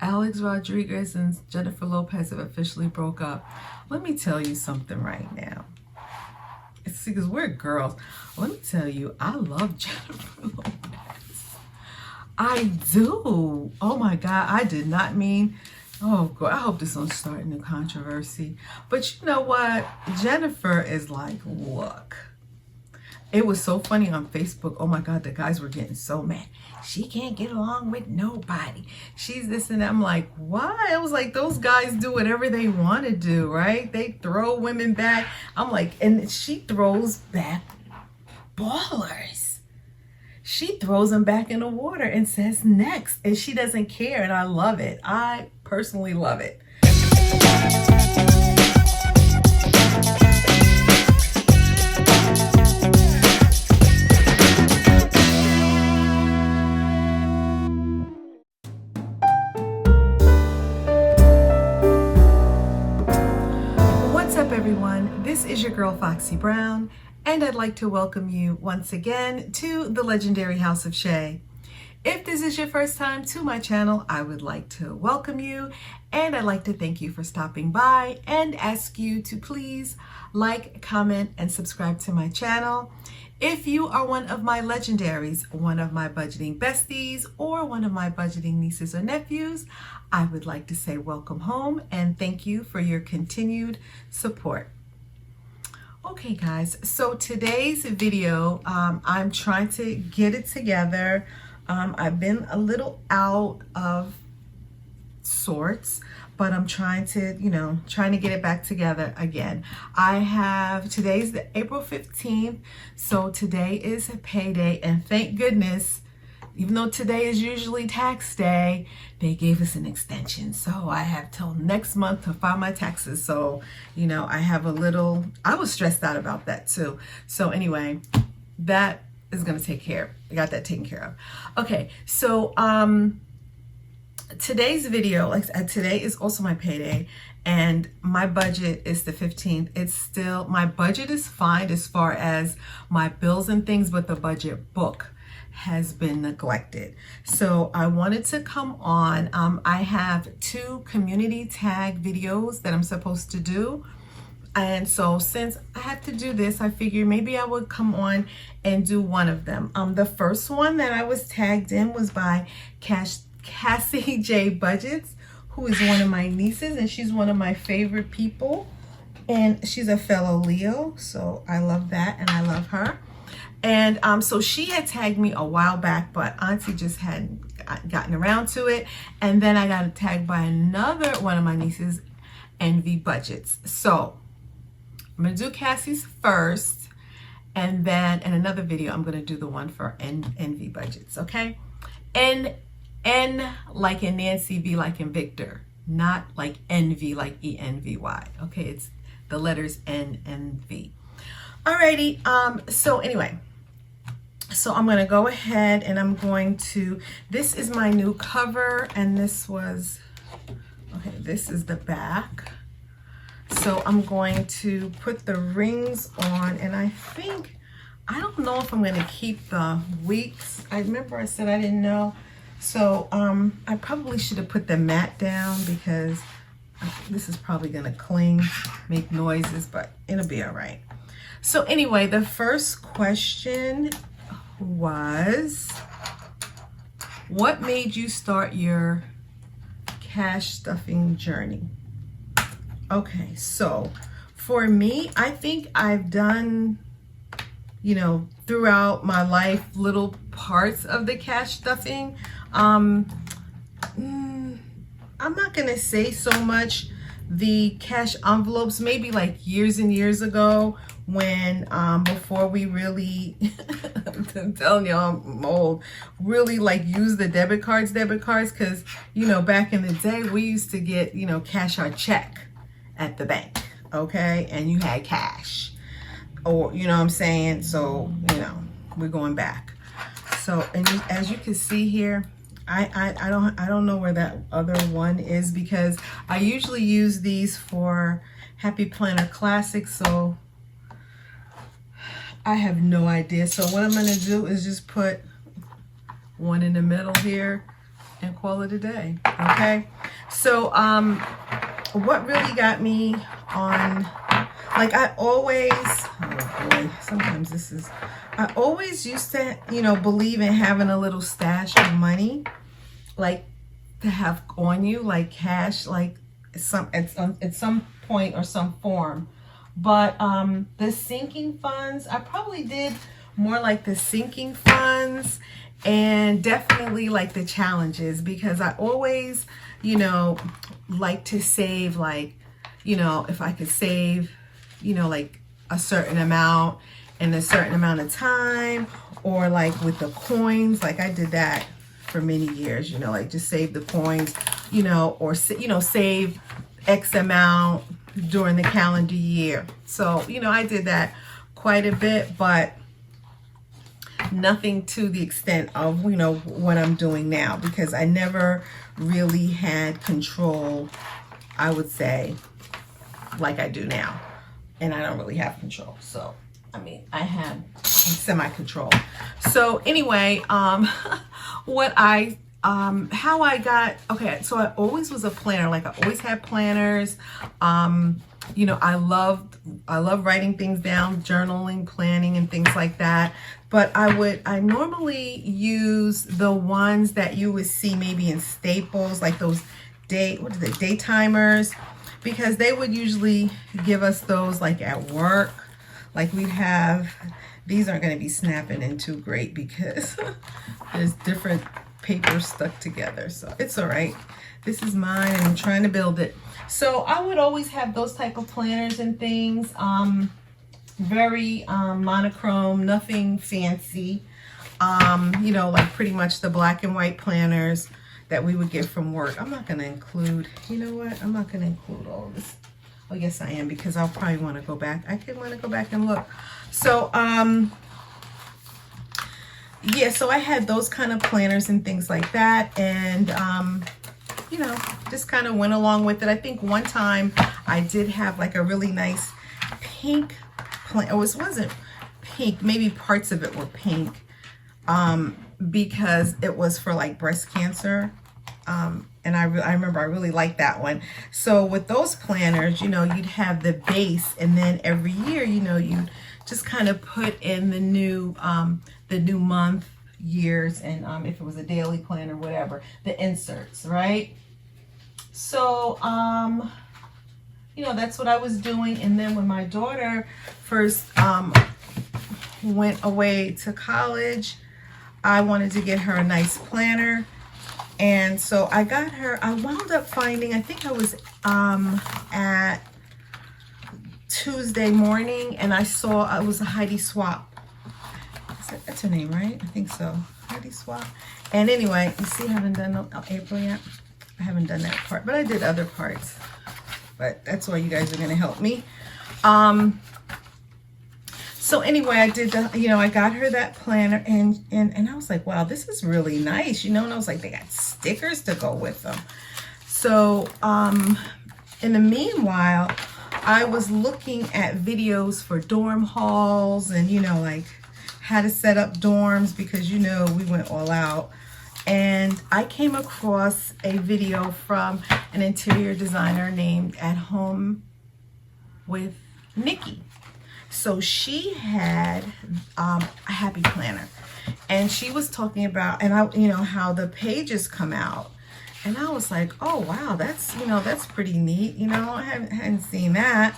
Alex Rodriguez and Jennifer Lopez have officially broke up. Let me tell you something right now. It's because we're girls. Let me tell you, I love Jennifer Lopez. I do. Oh my God, I did not mean. Oh God, I hope this don't start a new controversy. But you know what? Jennifer is like, look. It was so funny on Facebook. Oh my God, the guys were getting so mad. She can't get along with nobody. She's this and that. I'm like, why? I was like, those guys do whatever they want to do, right? They throw women back. I'm like, and she throws back ballers. She throws them back in the water and says next. And she doesn't care. And I love it. I personally love it. What's up, everyone? This is your girl Foxy Brown, and I'd like to welcome you once again to the Legendary House of Shay. If this is your first time to my channel, I would like to welcome you, and I'd like to thank you for stopping by and ask you to please like, comment, and subscribe to my channel. If you are one of my legendaries, one of my budgeting besties, or one of my budgeting nieces or nephews, I would like to say welcome home and thank you for your continued support. Okay guys, so today's video, I'm trying to get it together. I've been a little out of sorts, but I'm trying to, get it back together again. Today's the April 15th, so today is a payday, and thank goodness, even though today is usually tax day, they gave us an extension. So I have till next month to file my taxes. So, I was stressed out about that too. So anyway, that is going to I got that taken care of. Okay, so, today's video, today is also my payday, and my budget is the 15th. My budget is fine as far as my bills and things, but the budget book has been neglected. So I wanted to come on. I have 2 community tag videos that I'm supposed to do. And so since I have to do this, I figured maybe I would come on and do one of them. The first one that I was tagged in was by Cassie J Budgets, who is one of my nieces, and she's one of my favorite people, and she's a fellow Leo, so I love that and I love her. And so she had tagged me a while back, but Auntie just hadn't gotten around to it, and then I got tagged by another one of my nieces, Envy Budgets. So I'm gonna do Cassie's first, and then in another video I'm gonna do the one for Envy Budgets. Okay, N like in Nancy, V like in Victor, not like envy like ENVY. Okay, it's the letters N and V. Alrighty, so anyway, so I'm gonna go ahead and this is my new cover, and this is the back. So I'm going to put the rings on, and I don't know if I'm gonna keep the weeks. I remember I said I didn't know. So I probably should have put the mat down because this is probably gonna cling, make noises, but it'll be all right. So anyway, the first question was, what made you start your cash stuffing journey? Okay, so for me, I think I've done, throughout my life, little parts of the cash stuffing. I'm not gonna say so much the cash envelopes, maybe like years and years ago when before we really I'm telling you I'm old, really use the debit cards because back in the day we used to get cash our check at the bank, okay, and you had cash, or what I'm saying. So we're going back. So, and as you can see here, I don't know where that other one is, because I usually use these for Happy Planner Classic, so I have no idea. So what I'm going to do is just put one in the middle here, and call it a day. Okay. So what really got me on, like, I always, oh boy, sometimes this is, I always used to, you know, believe in having a little stash of money, like to have on you, like cash, like at some point or some form. But the sinking funds, I probably did more like the sinking funds, and definitely like the challenges, because I always, you know, like to save, like, you know, if I could save, you know, like a certain amount in a certain amount of time, or like with the coins, like I did that for many years, you know, like just save the coins, you know, or, you know, save X amount during the calendar year. So, you know, I did that quite a bit, but nothing to the extent of, you know, what I'm doing now, because I never really had control, I would say, like I do now. And I don't really have control. So, I mean, I had semi-control. So anyway, what I, how I got, okay, so I always was a planner. Like I always had planners. You know, I love writing things down, journaling, planning, and things like that. But I normally use the ones that you would see maybe in Staples, like those day timers, because they would usually give us those like at work. Like we'd have, these aren't going to be snapping in too great because there's different papers stuck together. So it's all right. This is mine and I'm trying to build it. So I would always have those type of planners and things. Very monochrome, nothing fancy. You know, like pretty much the black and white planners that we would get from work. I'm not going to include, you know what? I'm not going to include all of this. Oh, yes, I am, because I'll probably want to go back. I could want to go back and look. So, yeah, so I had those kind of planners and things like that. And, you know, just kind of went along with it. I think one time I did have like a really nice pink plan. Oh, it wasn't pink. Maybe parts of it were pink, because it was for like breast cancer. And I remember I really liked that one. So with those planners, you know, you'd have the base, and then every year, you know, you just kind of put in the new month, years, and if it was a daily plan or whatever, the inserts, right? So, you know, that's what I was doing. And then when my daughter first went away to college, I wanted to get her a nice planner. And so I got her, I wound up finding, I think I was at Tuesday morning, and I saw, it was a Heidi Swap. That's her name, right? I think so. Heidi Swap. And anyway, you see, I haven't done April yet. I haven't done that part, but I did other parts. But that's why you guys are going to help me. So anyway, I did the, you know, I got her that planner, and I was like, wow, this is really nice, you know, and I was like, they got stickers to go with them. So in the meanwhile, I was looking at videos for dorm halls and, you know, like how to set up dorms, because, you know, we went all out. And I came across a video from an interior designer named At Home with Nikki. So she had a happy planner, and she was talking about, and I, you know, how the pages come out, and I was like, oh wow, that's, you know, that's pretty neat, you know, I hadn't seen that.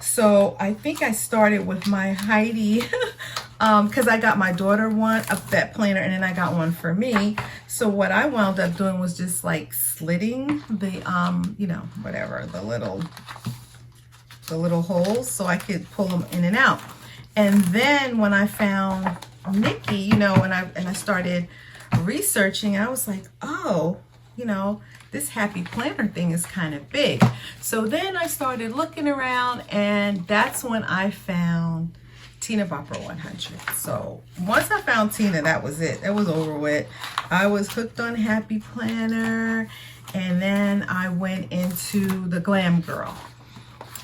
So I think I started with my Heidi, because I got my daughter one of that planner, and then I got one for me. So what I wound up doing was just like slitting the, you know, whatever, the little holes, so I could pull them in and out. And then when I found Nikki, you know, and I started researching, I was like, oh, you know, this happy planner thing is kind of big. So then I started looking around, and that's when I found Tina Bopper 100. So once I found Tina, that was it. That was over with. I was hooked on Happy Planner, and then I went into the Glam Girl.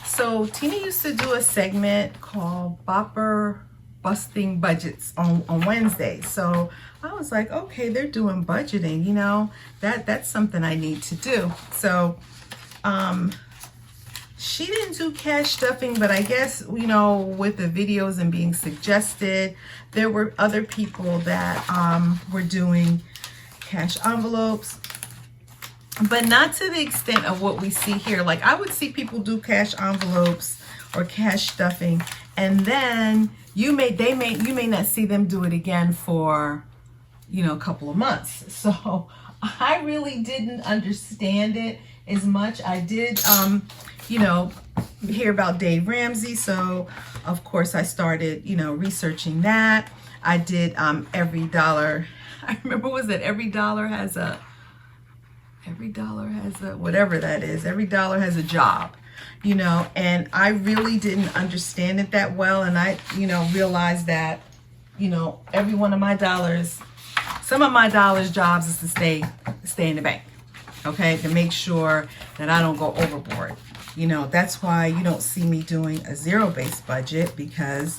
So Tina used to do a segment called Bopper busting budgets on Wednesday. So I was like, okay, they're doing budgeting, you know, that's something I need to do. So she didn't do cash stuffing, but I guess, you know, with the videos and being suggested, there were other people that were doing cash envelopes, but not to the extent of what we see here. Like, I would see people do cash envelopes or cash stuffing, and then you may not see them do it again for, you know, a couple of months. So I really didn't understand it as much. I did you know, hear about Dave Ramsey, so of course I started, you know, researching that. I did every dollar, I remember, was it every dollar has a whatever that is, every dollar has a job, you know, and I really didn't understand it that well. And I, you know, realized that, you know, every one of my dollars, some of my dollars jobs is to stay in the bank, okay, to make sure that I don't go overboard. You know, that's why you don't see me doing a zero-based budget, because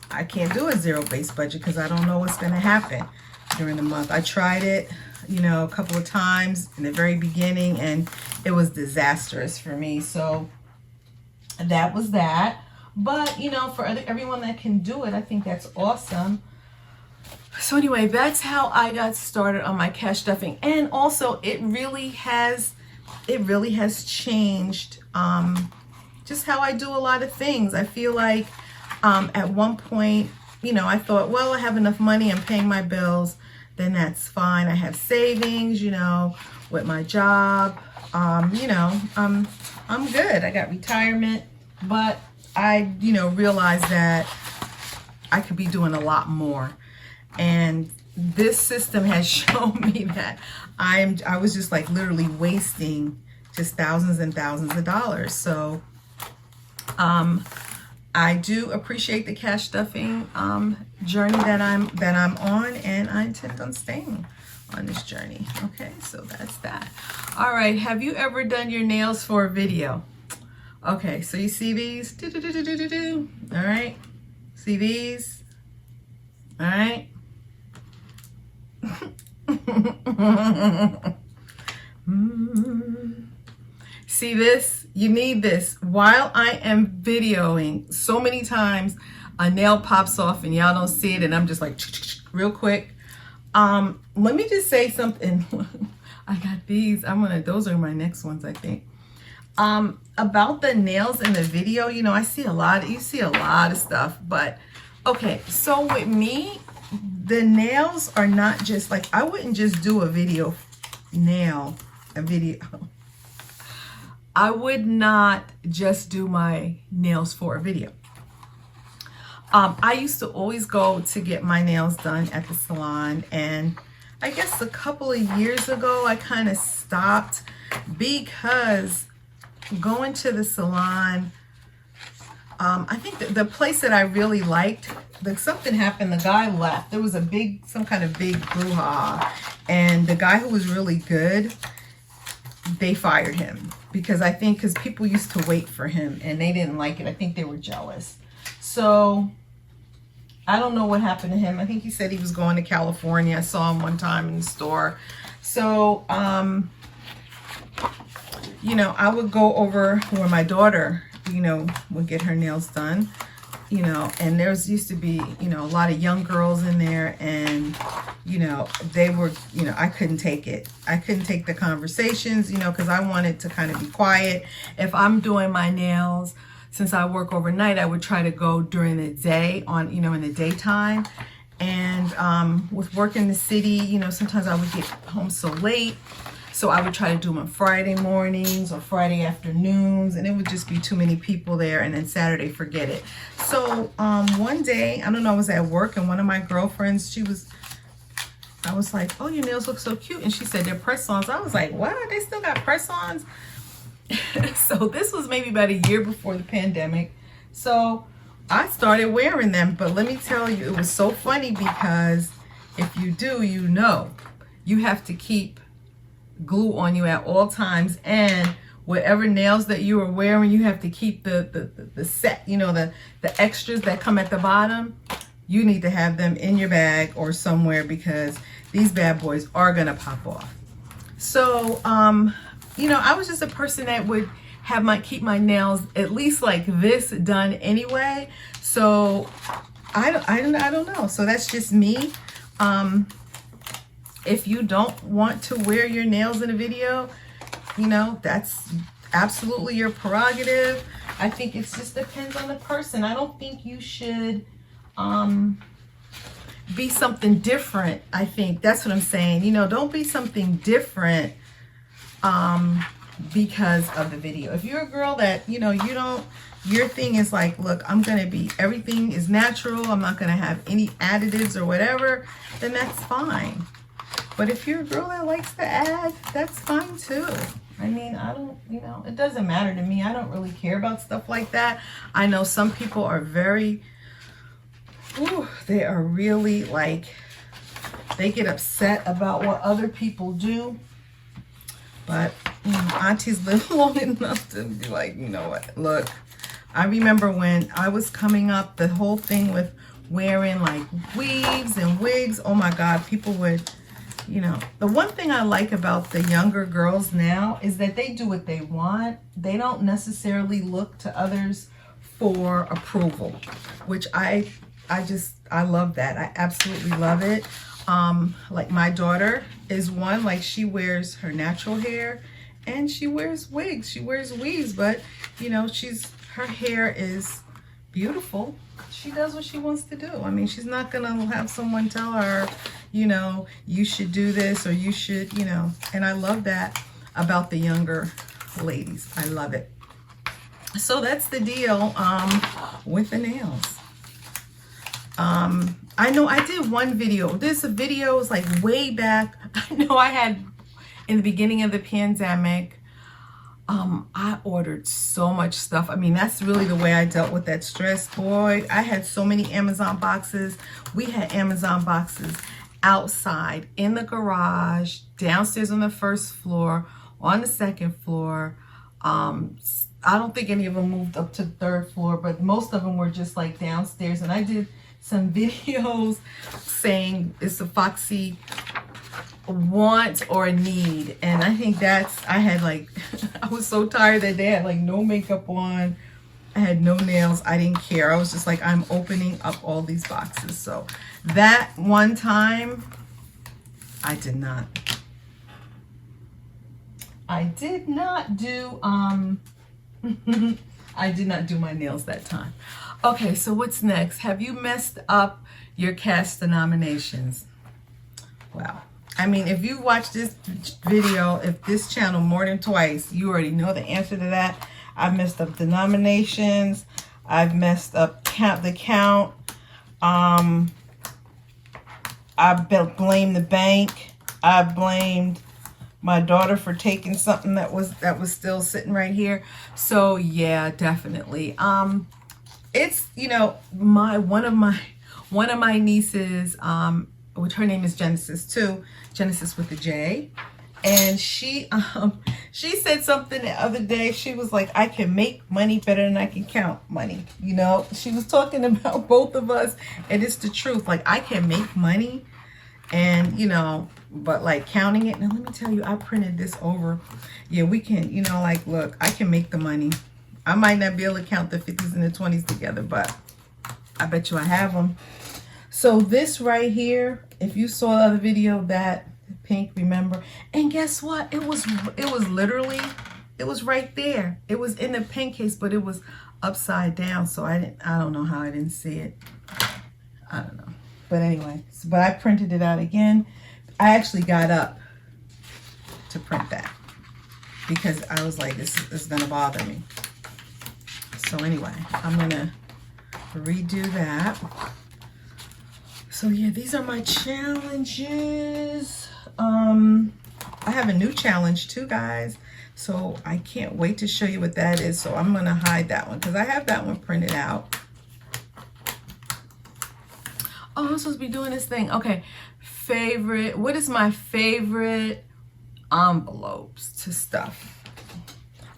I can't do a zero-based budget because I don't know what's going to happen during the month. I tried it, you know, a couple of times in the very beginning, and it was disastrous for me. So that was that. But, you know, for everyone that can do it, I think that's awesome. So anyway, that's how I got started on my cash stuffing. And also, it really has changed just how I do a lot of things. I feel like at one point, you know, I thought, well, I have enough money, I'm paying my bills, then that's fine. I have savings, you know, with my job, you know, I'm good. I got retirement, but I, you know, realized that I could be doing a lot more. And this system has shown me that I was just like literally wasting just thousands and thousands of dollars. So I do appreciate the cash stuffing journey that I'm on, and I intend on staying on this journey. Okay, so that's that. All right, have you ever done your nails for a video? Okay, so you see these? All right, see these? All right. See this? You need this. While I am videoing, so many times a nail pops off and y'all don't see it, and I'm just like real quick. Let me just say something. I got these. Those are my next ones, I think. About the nails in the video, you know, you see a lot of stuff, but okay, so with me, the nails are not just like, I wouldn't just do a video. I would not just do my nails for a video. I used to always go to get my nails done at the salon, and I guess a couple of years ago I kind of stopped because going to the salon, I think the place that I really liked, something happened, the guy left. There was some kind of big brouhaha, and the guy who was really good, they fired him because people used to wait for him and they didn't like it. I think they were jealous. So I don't know what happened to him. I think he said he was going to California. I saw him one time in the store. So, you know, I would go over where my daughter, you know, would get her nails done, you know, and used to be, you know, a lot of young girls in there, and, you know, they were, you know, I couldn't take it. I couldn't take the conversations, you know, because I wanted to kind of be quiet. If I'm doing my nails, since I work overnight, I would try to go during the day in the daytime. And with work in the city, you know, sometimes I would get home so late. So I would try to do them on Friday mornings or Friday afternoons, and it would just be too many people there. And then Saturday, forget it. So one day, I don't know, I was at work, and one of my girlfriends, I was like, oh, your nails look so cute. And she said, they're press-ons. I was like, what? They still got press-ons? So this was maybe about a year before the pandemic. So I started wearing them. But let me tell you, it was so funny because if you do, you know, you have to keep glue on you at all times. And whatever nails that you are wearing, you have to keep the set, you know, the extras that come at the bottom. You need to have them in your bag or somewhere, because these bad boys are gonna pop off. So, you know, I was just a person that would have keep my nails at least like this done anyway. So I don't know. So that's just me. If you don't want to wear your nails in a video, you know, that's absolutely your prerogative. I think it just depends on the person. I don't think you should be something different. I think that's what I'm saying. You know, don't be something different because of the video. If you're a girl that, you know, your thing is like, look, everything is natural, I'm not gonna have any additives or whatever, then that's fine. But if you're a girl that likes to add, that's fine too. I mean, you know, it doesn't matter to me. I don't really care about stuff like that. I know some people are they are really like, they get upset about what other people do. But aunties live long enough to be like, you know what, look, I remember when I was coming up, the whole thing with wearing like weaves and wigs, oh my God, people would, you know. The one thing I like about the younger girls now is that they do what they want. They don't necessarily look to others for approval, which I love that. I absolutely love it. Like my daughter is one, like she wears her natural hair and she wears wigs, she wears weaves, but you know, her hair is beautiful. She does what she wants to do. I mean, she's not gonna have someone tell her, you know, you should do this or you should, you know. And I love that about the younger ladies. I love it. So that's the deal with the nails. I know I did one video. This video was like way back. I know I had in the beginning of the pandemic. I ordered so much stuff. I mean, that's really the way I dealt with that stress. Boy, I had so many Amazon boxes. We had Amazon boxes outside, in the garage, downstairs on the first floor, on the second floor. I don't think any of them moved up to the third floor, but most of them were just like downstairs. And I did some videos saying it's a Foxy want or a need. And I think I had like, I was so tired that day. I had like no makeup on. I had no nails. I didn't care. I was just like, I'm opening up all these boxes. So that one time, I did not do, I did not do my nails that time. Okay, so what's next? Have you messed up your cast denominations? Wow. I mean, if you watch this video, if this channel more than twice, you already know the answer to that. I've messed up denominations. I've messed up the count. I blamed the bank. I blamed my daughter for taking something that was still sitting right here. So yeah, definitely. It's, you know, one of my nieces, which her name is Genesis too, Genesis with the J, and she said something the other day. She was like, I can make money better than I can count money. You know, she was talking about both of us, and it's the truth. Like, I can make money, and you know, but like counting it. Now let me tell you, I printed this over. Yeah, we can, you know, like, look, I can make the money. I might not be able to count the 50s and the 20s together, but I bet you I have them. So this right here, if you saw the other video, that pink, remember? And guess what? It was literally, it was right there. It was in the pen case, but it was upside down. So I don't know how I didn't see it. I don't know. But anyway, but I printed it out again. I actually got up to print that because I was like, this is gonna bother me. So anyway, I'm gonna redo that. So yeah, these are my challenges. I have a new challenge too, guys. So I can't wait to show you what that is. So I'm gonna hide that one because I have that one printed out. Oh, I'm supposed to be doing this thing. Okay, what is my favorite envelopes to stuff?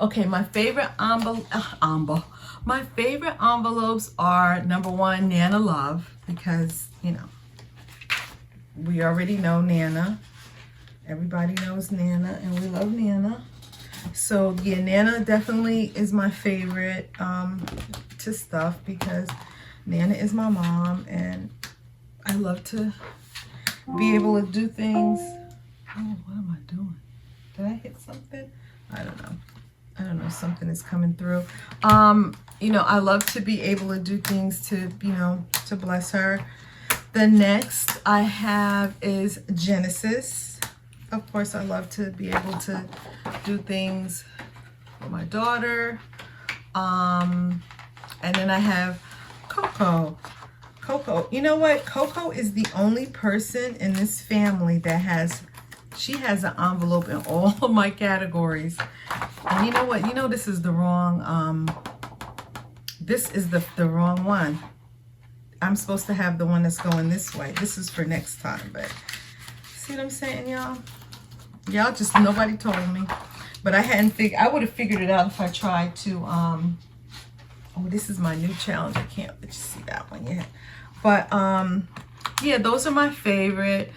Okay, my favorite my favorite envelopes are number one, Nana Love, because, you know, we already know Nana. Everybody knows Nana, and we love Nana. So yeah, Nana definitely is my favorite to stuff, because Nana is my mom, and I love to be able to do things. Oh, what am I doing? Did I hit something? I don't know. I don't know, something is coming through. You know, I love to be able to do things to, you know, to bless her. The next I have is Genesis. Of course, I love to be able to do things for my daughter. And then I have Coco. Coco, you know what? Coco is the only person in this family that she has an envelope in all of my categories. And you know what? You know this is the wrong, this is the wrong one. I'm supposed to have the one that's going this way. This is for next time, but see what I'm saying, y'all? Y'all just, nobody told me. But I hadn't figured, I would have figured it out if I tried to, oh, this is my new challenge. I can't let you see that one yet. But, yeah, those are my favorite.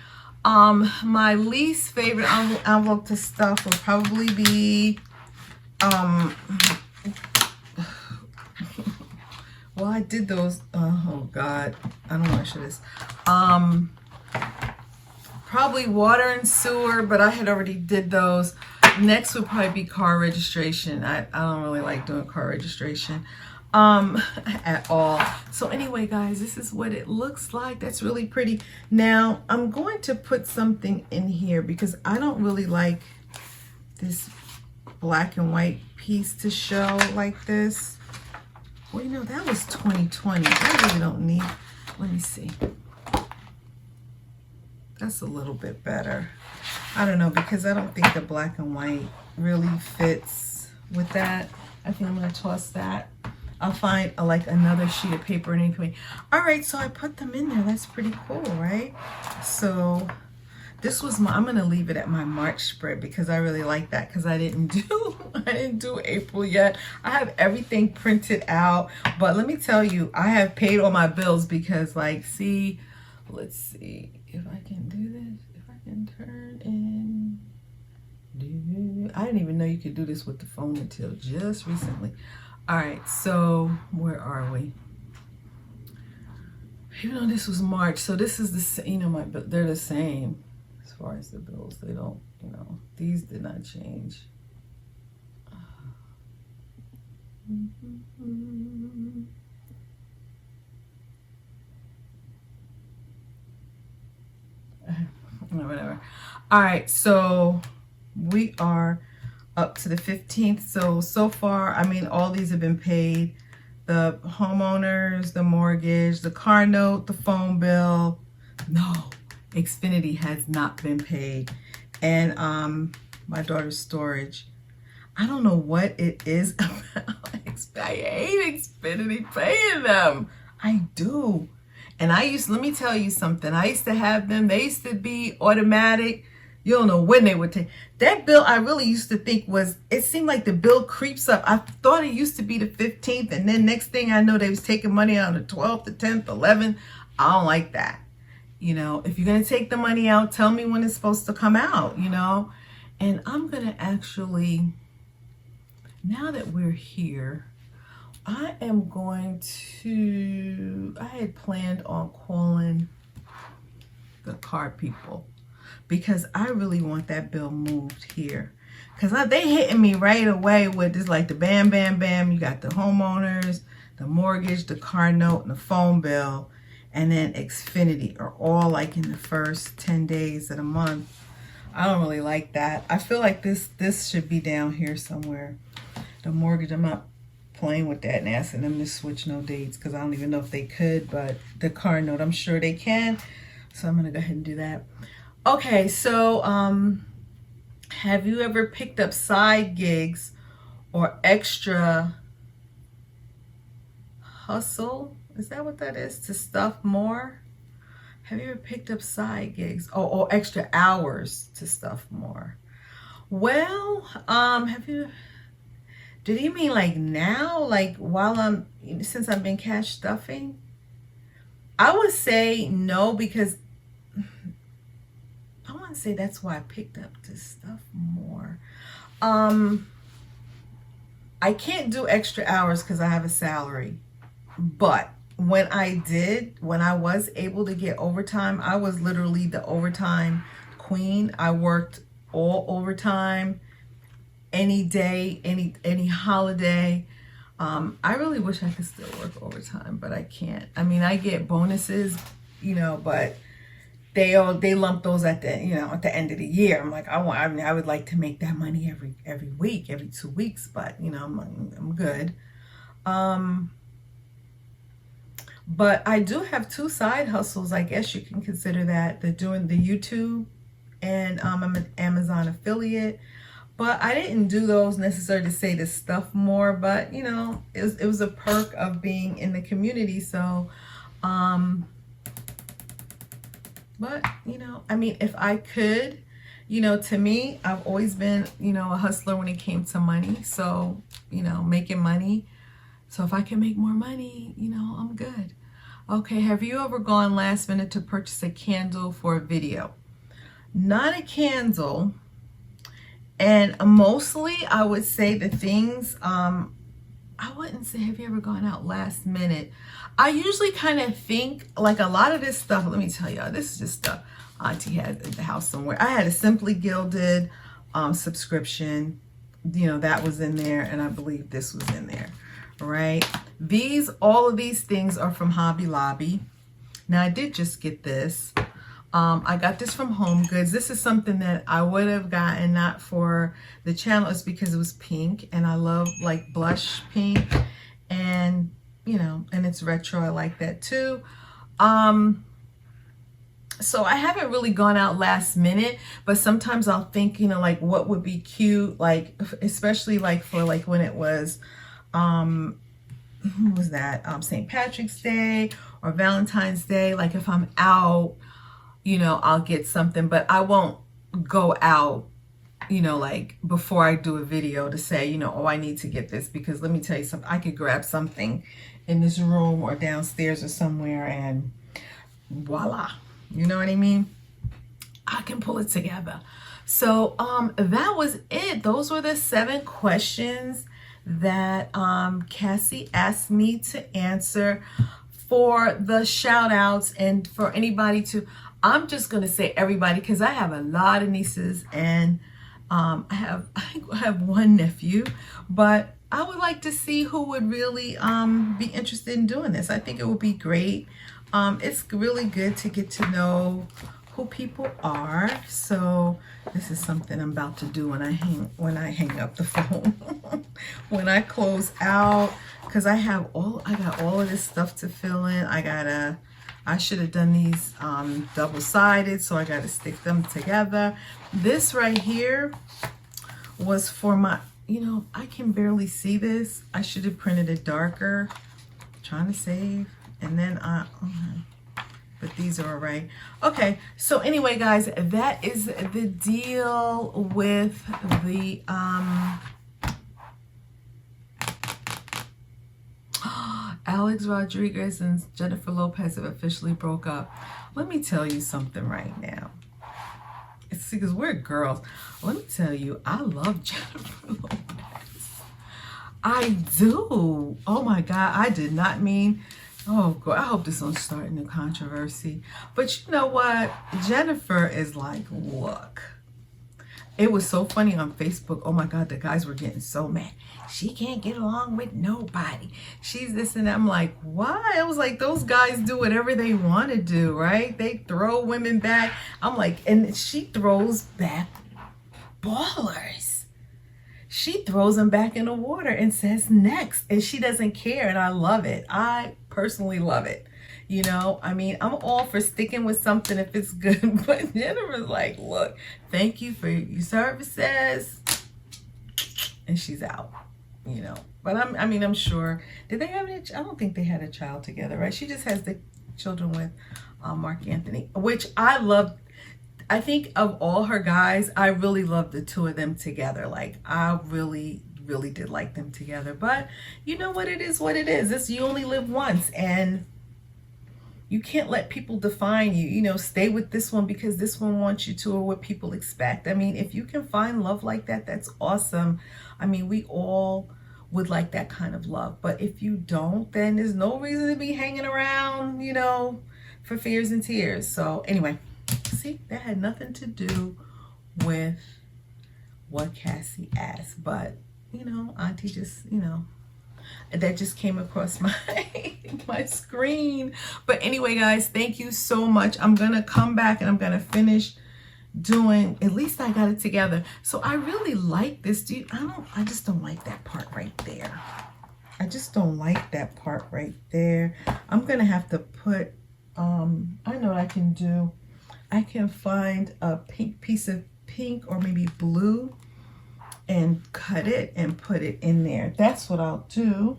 My least favorite envelope to stuff would probably be, well, I did those, oh God, I don't know what should this. Probably water and sewer, but I had already did those. Next would probably be car registration. I don't really like doing car registration at all. So anyway, guys, this is what it looks like. That's really pretty. Now, I'm going to put something in here because I don't really like this black and white piece to show like this. Well, you know, that was 2020. I really don't need, let me see. That's a little bit better. I don't know, because I don't think the black and white really fits with that. I think I'm going to toss that. I'll find like another sheet of paper and anything. All right, so I put them in there. That's pretty cool, right? So this was I'm going to leave it at my March spread because I really like that, because I didn't do April yet. I have everything printed out, but let me tell you, I have paid all my bills because, like, see, let's see if I can do this. If I can turn in. I didn't even know you could do this with the phone until just recently. All right, so where are we? Even though this was March, so this is the same, you know, they're the same as far as the bills. They don't, you know, these did not change. Whatever. All right, so we are up to the 15th. So far, I mean, all these have been paid. The homeowners, the mortgage, the car note, the phone bill. No, Xfinity has not been paid. And my daughter's storage. I don't know what it is about Xfinity. I hate Xfinity paying them. I do. And let me tell you something. I used to have them. They used to be automatic. You don't know when they would take. That bill, I really used to think it seemed like the bill creeps up. I thought it used to be the 15th. And then next thing I know, they was taking money out on the 12th, the 10th, 11th. I don't like that. You know, if you're going to take the money out, tell me when it's supposed to come out, you know. And I'm going to actually, now that we're here, I am going to, I had planned on calling the car people because I really want that bill moved here. Because they hitting me right away with this, like the bam, bam, bam. You got the homeowners, the mortgage, the car note, and the phone bill. And then Xfinity are all like in the first 10 days of the month. I don't really like that. I feel like this should be down here somewhere. The mortgage, I'm not playing with that and asking them to switch no dates because I don't even know if they could, but the car note, I'm sure they can. So I'm going to go ahead and do that. Okay, so have you ever picked up side gigs or extra hustle? Is that what that is? To stuff more? Have you ever picked up side gigs or extra hours to stuff more? Well, have you... Did you mean like now? Like since I've been cash stuffing? I would say no, because I want to say that's why I picked up this stuff more. I can't do extra hours because I have a salary. But when I was able to get overtime, I was literally the overtime queen. I worked all overtime, any day, any holiday. I really wish I could still work overtime, but I can't. I mean, I get bonuses, but they lump those at the at the end of the year. I'm like, I would like to make that money every week, every 2 weeks, but I'm good. But I do have 2 side hustles. I guess you can consider that. They're doing the YouTube, and I'm an Amazon affiliate. But I didn't do those necessarily to say to stuff more, but it was a perk of being in the community. So, but I mean, if I could, to me, I've always been, a hustler when it came to money. So, making money. So if I can make more money, I'm good. Okay, have you ever gone last minute to purchase a candle for a video? Not a candle. And mostly I would say the things, I wouldn't say have you ever gone out last minute. I usually kind of think like a lot of this stuff, let me tell y'all, this is just stuff Auntie had at the house somewhere. I had a Simply Gilded subscription, that was in there, and I believe this was in there. Right, all of these things are from Hobby Lobby. Now I did just get this. I got this from Home Goods. This is something that I would have gotten not for the channel. It's because it was pink, and I love like blush pink, and and it's retro. I like that too. So I haven't really gone out last minute, but sometimes I'll think, like what would be cute, like especially like for like when it was who was that? St. Patrick's Day or Valentine's Day. Like if I'm out, I'll get something, but I won't go out, like before I do a video to say, oh, I need to get this, because let me tell you something, I could grab something in this room or downstairs or somewhere and voila, you know what I mean? I can pull it together. So that was it. Those were the 7 questions that Cassie asked me to answer for the shout outs, and for anybody to, I'm just gonna say everybody, because I have a lot of nieces, and I think I have 1 nephew, but I would like to see who would really be interested in doing this. I think it would be great. It's really good to get to know who people are. So this is something I'm about to do when I hang up the phone. When I close out, because I got all of this stuff to fill in. I should have done these double-sided, so I got to stick them together. This right here was for my, I can barely see this. I should have printed it darker. Trying to save, and then but these are all right. Okay, so anyway, guys, that is the deal with the Alex Rodriguez and Jennifer Lopez have officially broke up. Let me tell you something right now. It's because we're girls. Let me tell you, I love Jennifer Lopez. I do. Oh my God, I did not mean. Oh God, I hope this don't start in a controversy. But you know what? Jennifer is like, look. It was so funny on Facebook. Oh my God, the guys were getting so mad. She can't get along with nobody. She's this and that. I'm like, why? I was like, those guys do whatever they want to do, right? They throw women back. I'm like, and she throws back ballers. She throws them back in the water and says next. And she doesn't care. And I love it. I personally love it. I mean, I'm all for sticking with something if it's good. But Jennifer's like, look, thank you for your services. And she's out, But I'm sure. Did they have I don't think they had a child together, right? She just has the children with Mark Anthony, which I love. I think of all her guys, I really love the 2 of them together. Like, I really really did like them together. But you know what, it is what it is. This, you only live once, and you can't let people define you. You know, stay with this one because this one wants you to, or what people expect. I mean, if you can find love like that, that's awesome. I mean, we all would like that kind of love. But if you don't, then there's no reason to be hanging around, you know, for fears and tears. So anyway, see, that had nothing to do with what Cassie asked. But, you know, Auntie just, you know, that just came across my my screen. But anyway, guys, thank you so much. I'm gonna come back and I'm gonna finish doing, at least I got it together. So I really like this, dude. I just don't like that part right there. I just don't like that part right there. I'm gonna have to put I know what I can do. I can find a pink piece of pink or maybe blue and cut it and put it in there. That's what I'll do,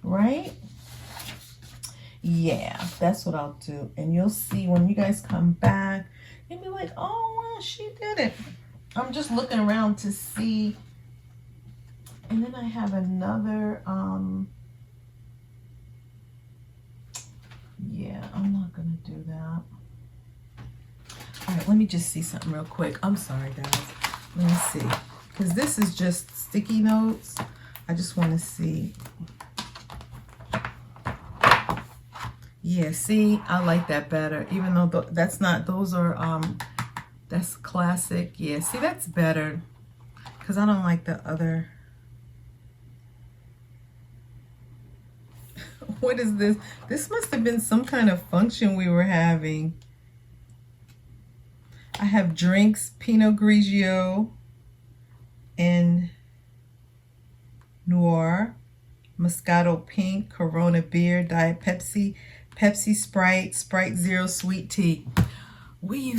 right? Yeah, that's what I'll do. And you'll see when you guys come back, you'll be like, oh, wow, she did it. I'm just looking around to see. And then I have another, yeah, I'm not gonna do that. All right, let me just see something real quick. I'm sorry, guys. Let me see, because this is just sticky notes. I just want to see. Yeah, see, I like that better, even though that's not, those are, that's classic. Yeah, see, that's better, because I don't like the other. What is this? This must have been some kind of function we were having. I have drinks, Pinot Grigio and Noir, Moscato Pink, Corona Beer, Diet Pepsi, Pepsi Sprite, Sprite Zero Sweet Tea. We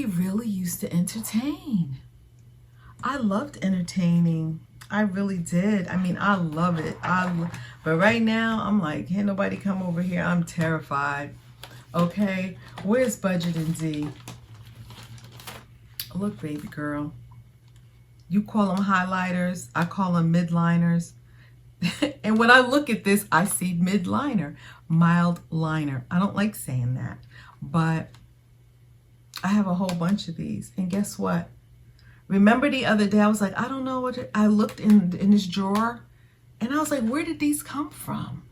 really used to entertain. I loved entertaining. I really did. I mean, I love it. But right now, I'm like, can't nobody come over here. I'm terrified. Okay, where's Budget and D? Look, baby girl. You call them highlighters. I call them midliners. And when I look at this, I see midliner, mild liner. I don't like saying that, but I have a whole bunch of these. And guess what? Remember the other day, I was like, I don't know what I looked in this drawer, and I was like, where did these come from?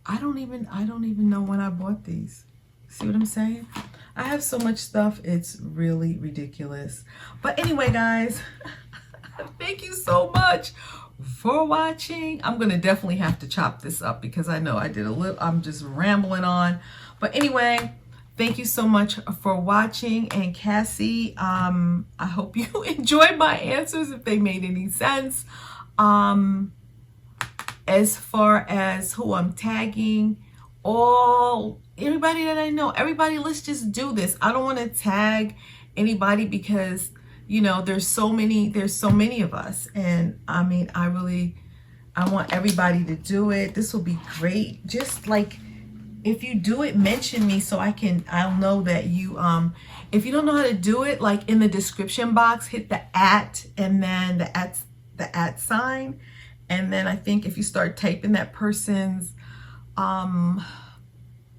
I don't even know when I bought these. See what I'm saying? I have so much stuff, it's really ridiculous. But anyway, guys, thank you so much for watching. I'm gonna definitely have to chop this up because I know I did a little, I'm just rambling on. But anyway, thank you so much for watching. And Cassie, I hope you enjoyed my answers, if they made any sense. As far as who I'm tagging, everybody that I know, everybody, let's just do this. I don't want to tag anybody because, you know, there's so many of us. And I mean, I want everybody to do it. This will be great. Just like, if you do it, mention me so I'll know that you, if you don't know how to do it, like in the description box, hit the @ and then the @ sign. And then I think if you start typing that person's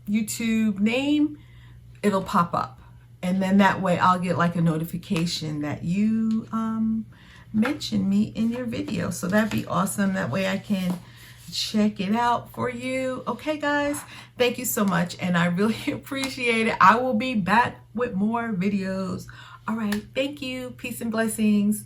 YouTube name, it'll pop up. And then that way I'll get like a notification that you mention me in your video. So that'd be awesome. That way I can check it out for you. Okay, guys, thank you so much. And I really appreciate it. I will be back with more videos. All right. Thank you. Peace and blessings.